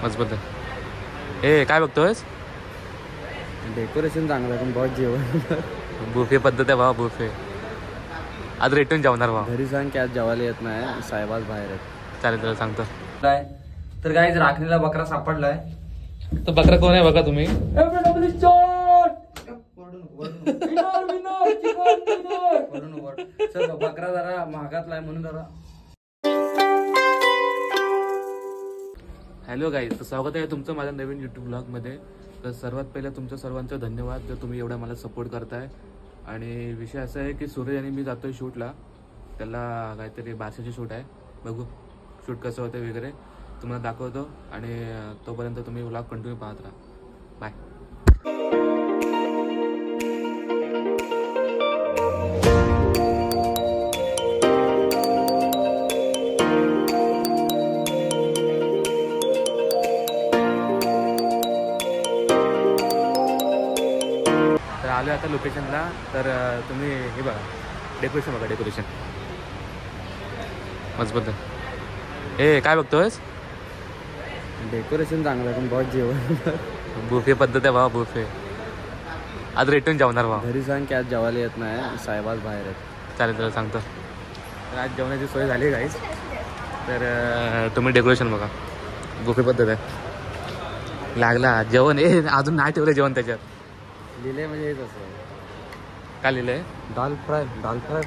मजबूत आहे. ए काय बघतोयस? डेकोरेशन चांगलं पण बहुत जेवण बुफे पद्धत आहे भावा, बुफे. आज रेटून जेवणार भावा. घरी सांग की आज जेवायला येत नाही, साहेबाज बाहेर आहेत. चालेल तुला सांगतो. तर गाईज राखणीला बकरा सापडलाय. तो बकरा कोण आहे बघा तुम्ही. बकरा जरा महागातला आहे म्हणून जरा. हॅलो गाईज, तर स्वागत आहे तुमचं माझ्या नवीन यूट्यूब ब्लॉगमध्ये. तर सर्वात पहिलं तुमचं सर्वांचं धन्यवाद जर तुम्ही एवढा मला सपोर्ट करताय. आणि विषय असा आहे की सूर्य आणि मी जातोय शूटला. त्याला काहीतरी बारशाची शूट आहे, बघू शूट कसं होतं वगैरे तुम्हाला दाखवतो. आणि तोपर्यंत तुम्ही ब्लॉग कंटिन्यू पाहत राहा. बाय. तर आलो आता लोकेशनला. तर तुम्ही हे बघा, डेकोरेशन बघा, डेकोरेशन मजबूत आहे. ए काय बघतोयस? डेकोरेशन चांगलं पण बहुत जेवण. बुफे पद्धत आहे भावा, बुफे. आज रेटून जेवणार भावा. घरी सांग की आज जेवायला येत नाही, साहेबाज बाहेर आहेत. चालेल तुला सांगतो. तर आज जेवणाची सोय झाली आहे गाईस. तर तुम्ही डेकोरेशन बघा, बुफे पद्धत आहे. लागला जेवण. अजून नाही ठेवलं जेवण त्याच्यात. लिहिले म्हणजे हेच असं. काय लिहिलंय? दाल फ्राय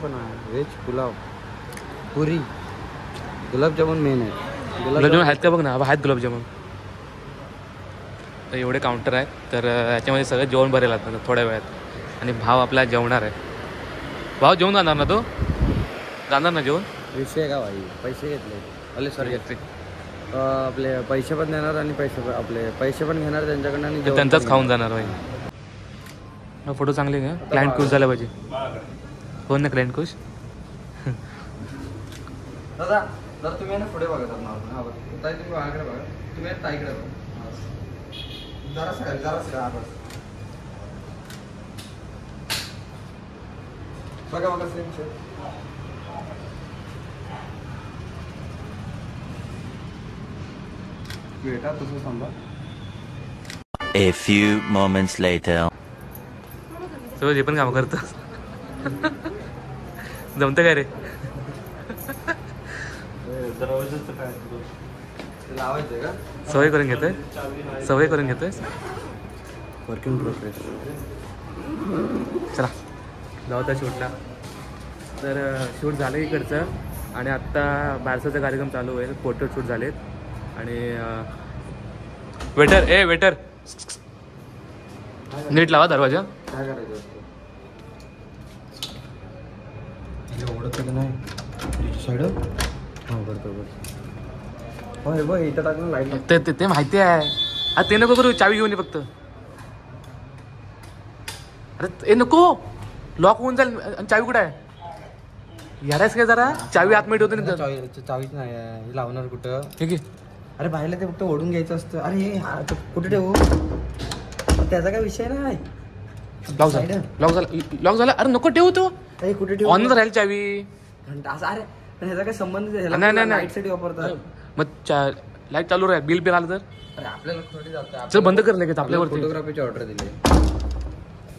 पण आहे, व्हेज पुलाव, पुरी, गुलाबजामुन मेन आहे. गुलाबजामुन आहेत का बघ ना, आहेत गुलाबजामुन. तर एवढे काउंटर आहेत. तर याच्यामध्ये सगळं जेवण भरेल आता थोड्या वेळात. आणि भाव आपला जेवणार आहे. भाव जेवण जाणार ना, तो जाणार ना जेवण. विषय का भाई, पैसे घेतले अले सॉरी आपले पैसे पण देणार आणि पैसे पण घेणार त्यांच्याकडनं आणि त्यांचाच खाऊन जाणार भाई. फोटो चांगले घ्या, क्लायंट खुश झाला पाहिजे. कोण ना क्लायंट खुश. दादा जर तुम्ही ना पुढे बघा, ताई तुम्ही माझ्याकडे बघा, तुम्ही ताईकडे बघा. जरा बघा बघा सेम शेप. बेटा तसं सांगा. A few moments later. सगळं जे पण काम करतो. जमतं काय रे? लावायचं का? सवय करून घेतोय, सवय करून घेतोय. Work in progress. चला जाऊ त्या शूटला. तर शूट झालं इकडचं. आणि आत्ता बारसाचा कार्यक्रम चालू होईल. फोटो शूट झालेत. आणि वेटर, ए वेटर नीट लावा दरवाजा. काय करायचं असतं एवढं केलं नाही साईड. हो करतो होय बघ इथं टाकून लाईट. ते माहिती आहे. अरे ते नको करू, चावी घेऊन ये फक्त. अरे नको, लॉक होऊन जाईल. चावी कुठं आहे? यारायस काय जरा, चावी आतमध्ये होते ना. चावीच नाही आहे, लावणार कुठं? ठीक आहे. अरे बाहेरला ते फक्त ओढून घ्यायचं असतं. अरे हे कुठे ठेवू? त्याचा काय विषय नाही. लॉक झाला, लॉक झाला, लॉक झाला. अरे नको ठेवू तो. कुठे ठेवू? ऑन राहील चावी. असं अरे पण ह्याचा काय संबंध? नाही लाईटसाठी वापरतात. मग लाईट चालू राहील. बिल आलं तर अरे आपल्याला थोडी जातं. चल बंद कर लगेच. आपल्यावरती फोटोग्राफीची ऑर्डर दिली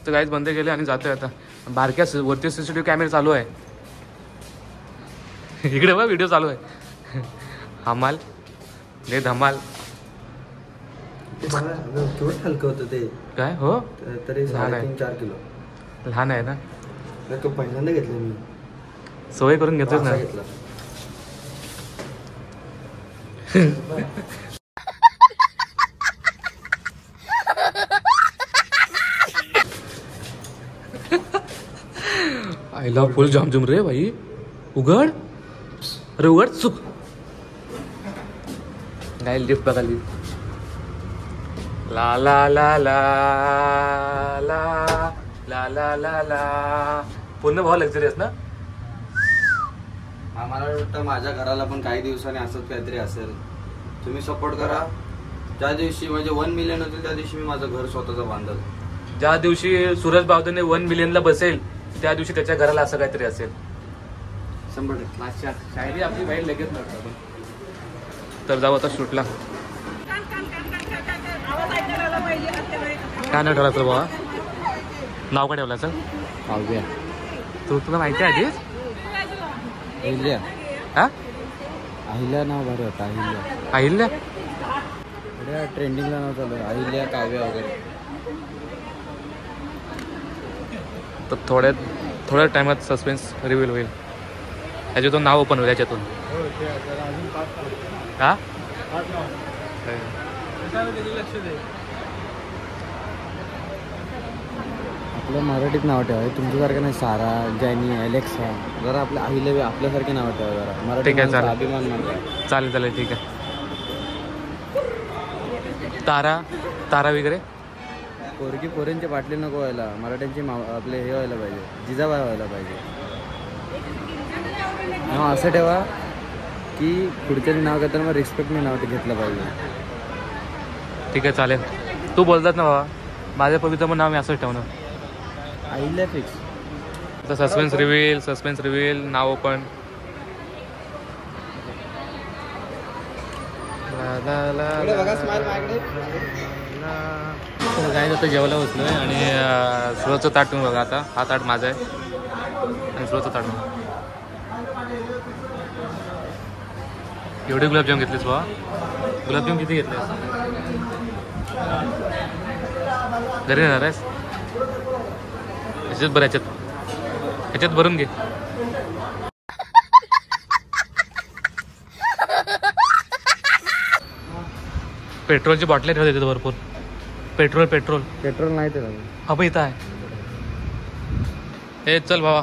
तर काहीच बंद केले आणि जातोय आता. बारक्या वरती CCTV कॅमेरा चालू आहे. इकडे बघ व्हिडिओ चालू आहे. हमाल ले धमाल. केवढं हलकं होतं ते. काय हो, तरी लहान आहे. 3-4 किलो. लहान आहे ना. तो पहिल्यांदा घेतलं मी. सवय करून घेतोच ना. घेतला आईला फुल झमझम रे भाई. उघड, अरे उघड चुक. काय लिफ्ट बघा, लिफ्ट. ला ला ला ला ला ला ला ला ला. पूर्ण भाव लक्झरियस ना. मला वाटतं माझ्या घराला पण काही दिवसांनी असंच काहीतरी असेल. तुम्ही सपोर्ट करा. ज्या दिवशी म्हणजे 1 मिलियन होतील त्या दिवशी मी माझं घर स्वतःचं बांधल. ज्या दिवशी सूरज बावधने 1 मिलियनला बसेल त्या दिवशी त्याच्या घराला असं काहीतरी असेल. 100%. शायरी आपली बाहेर लगेच नव्हतं. तर जाऊ आता शूटला. काय नाव ठेवलं बाबा? नाव काय ठेवलं सर? काव्या. तुला माहिती आहे आधीच? अहिल्या. हा अहिल्या नाव भारी होतं. अहिल्या ट्रेंडिंगला नाव चालू आहे. अहिल्या काव्या वगैरे. तर थोड्या टायमात सस्पेन्स रिव्हील होईल. याच्यातून नाव ओपन होईल याच्यातून. हा आपलं मराठीत नाव ठेवा. तुमच्यासारखं नाही सारा, जॅनी, अलेक्सा. जरा आपल्या अहिल्या आपल्यासारखे नाव ठेवा जरा. मराठी ठीक आहे, चालेल. अभिमान मानला. चालेल ठीक आहे. तारा वगैरे. पोरींचे बाटले नको व्हायला. मराठ्यांचे आपले हे व्हायला पाहिजे. जिजाबाई व्हायला पाहिजे. नाव असं ठेवा की पुढच्याने नाव घेताना मग रिस्पेक्टने नाव घेतलं पाहिजे. ठीक आहे, चालेल. तू बोलतात ना बाबा, माझ्या पवित्र नाव मी असंच ठेवणार. अहिल्या फिक्स. आता सस्पेन्स रिव्हील नाव ओपन. काय आता जेवायला बसलोय आणि सुरतचं ताट तुम्ही बघा. आता हा ताट माझा आहे आणि सुरतचं ताट बघा. एवढे गुलाबजाम घेतलेस बा? गुलाबजाम किती घेतलेस? घरी येणार आहेस? ह्याच्यात बरं, ह्याच्यात भरून घे. पेट्रोलची बाटल्या ठेवत येते भरपूर. पेट्रोल नाही ते हा पण इथं आहे. हे चल बाबा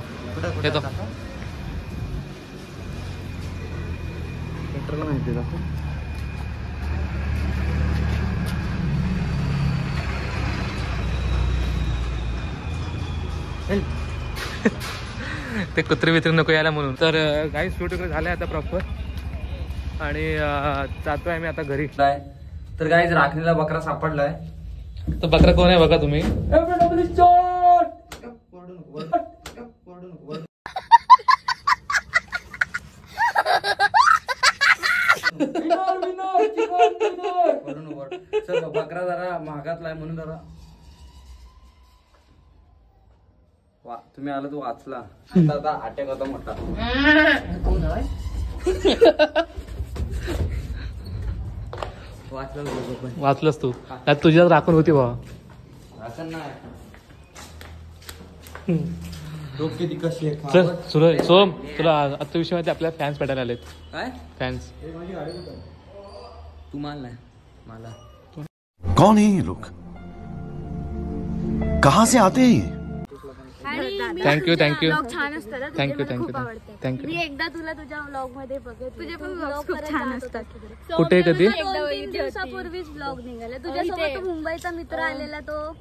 येतो. पेट्रोल माहिती का? ते कुत्री बित्री नको यायला म्हणून. तर काही शूट वगैरे झालं आता प्रॉपर आणि जातोय आम्ही आता घरी. तर गाईज राखणीला बकरा सापडलाय. तो बकरा कोण आहे बघा तुम्ही. बकरा जरा महागातला आहे म्हणून जरा तुम्ही आला तो वाचला. आता अटॅक होता मोठा. वाचलंस तू. त्यात तुझ्यात राखून होती बाबा. असं नाही. डोके ती कशी आहे. चल सुरज सोम, तुला आता विषय माहिती आपल्याला फॅन्स भेटायला आलेत. काय फॅन्स? तू माल नाही मला. कौन है ये लोग? कहाँ से आते हैं? थँक्यू छान असतात. थँक्यू. मी एकदा तुला तुझ्या व्लॉग मध्ये बघत. तुझे पण व्लॉग खूप छान असतात. कुठे कधी? 2-3 दिवसापूर्वीच व्लॉग निघाला. तुझ्यासोबत मुंबईचा मित्र आलेला तो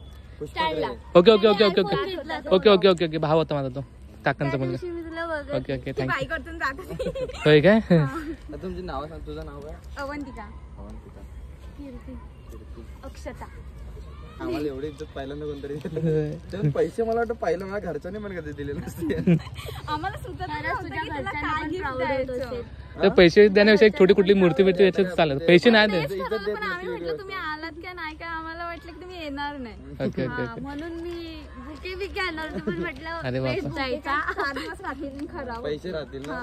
स्टाईलला. ओके भाव होता माझा तो काकांचा मुलगा. मी तुला बघत. Okay thank you. बाईकडून जात होय काय? तुमची नाव सांग. तुझं नाव काय? अवंतिका, कीर्ती, अक्षता. आम्हाला एवढी इज्जत पहिल्यांदा कोणतरी. पैसे मला वाटतं पहिलं मला घरच्याने पण कधी दिले नसते. आम्हाला सुद्धा तुझ्या घरच्यांना तर पैसे देण्यापेक्षा एक छोटी कुठली मूर्ती बिर्ती याच्यात चालत. पैसे नाही दे. पण आम्ही म्हटलं तुम्ही आलात का नाही काय, आम्हाला वाटलं की तुम्ही येणार नाही. ओके म्हणून मी बुके बिके आणणार होते पण अरे म्हटलं बापरे. वेस्ट जायचा. खराब पैसे राहतील ना.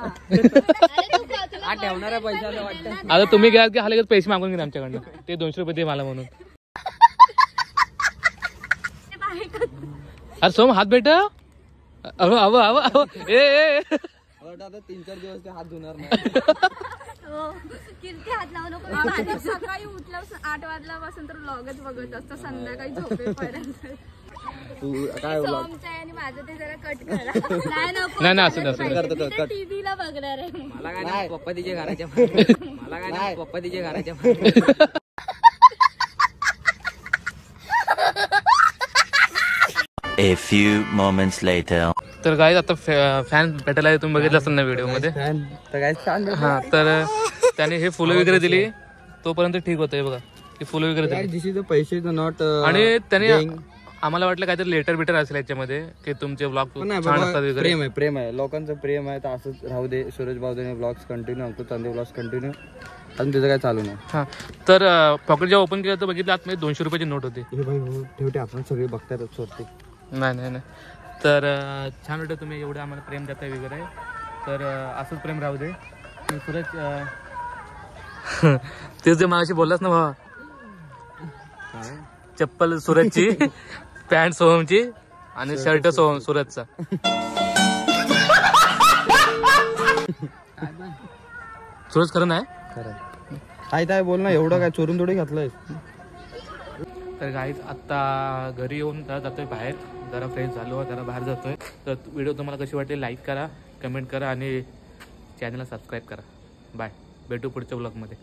हा ठेवणाऱ्या पैशाला वाटतं. आता तुम्ही घ्या की हा लगेच पैसे मागून घ्या आमच्याकडनं. ते 200 रुपये दे मला म्हणून. अरे सोम हात भेट. ए आता 3-4 दिवस ते हात धुणार नाही. कीर्ती हात लावू नको. सकाळी उठल्या 8 वाजल्यापासून तर व्लॉगच बघत असतो संध्याकाळी झोपेपर्यंत. तू काय आणि माझं ते जरा कट करा. नाही असं टीव्हीला बघणार आहे. मला काय पप्पा तिच्या घराच्या A few moments later. तर गाईज आता फॅन भेटायला तुम्ही बघितलं असेल ना व्हिडिओ मध्ये. हा तर त्याने हे फुलं वगैरे दिली तोपर्यंत ठीक होतं. बघा की फुलं वगैरे दिली. पैसे नॉट. आणि त्याने आम्हाला वाटलं काहीतरी लेटर बिटर असेल याच्यामध्ये की तुमचे ब्लॉग छान असतात वगैरे. प्रेम आहे लोकांचं प्रेम आहे. तर असंच राहू दे. सूरज भाऊदेने vlogs continue. Ankush Chande vlogs continue. अजून त्याचं काय चालू नाही. हां तर पॉकेट जेव्हा ओपन केलं तर बघितलं आतमध्ये 200 रुपयाची नोट होती. हे भाई हो ठेवते आपण सगळे बघतायत सोडते. नाही नाही नाही तर छान वाटतं तुम्ही एवढं आम्हाला प्रेम देताय वगैरे तर असंच प्रेम राहू दे. सुरज तेच जे माझ्याशी बोललास ना भावा चप्पल सुरजची पॅन्ट सोहमची आणि शर्ट सोहम सुरजचा. सुरज खरं नाही खरं काय बोल ना एवढं काय चोरून थोडी घातलंय. तर गाईज आत्ता घरी येऊन जरा जातोय बाहेर जरा फ्रेश झालो जरा बाहेर जातोय. तर व्हिडिओ तुम्हाला कशी वाटली लाईक करा कमेंट करा आणि चॅनलला सबस्क्राईब करा. बाय भेटू पुढच्या ब्लॉगमध्ये.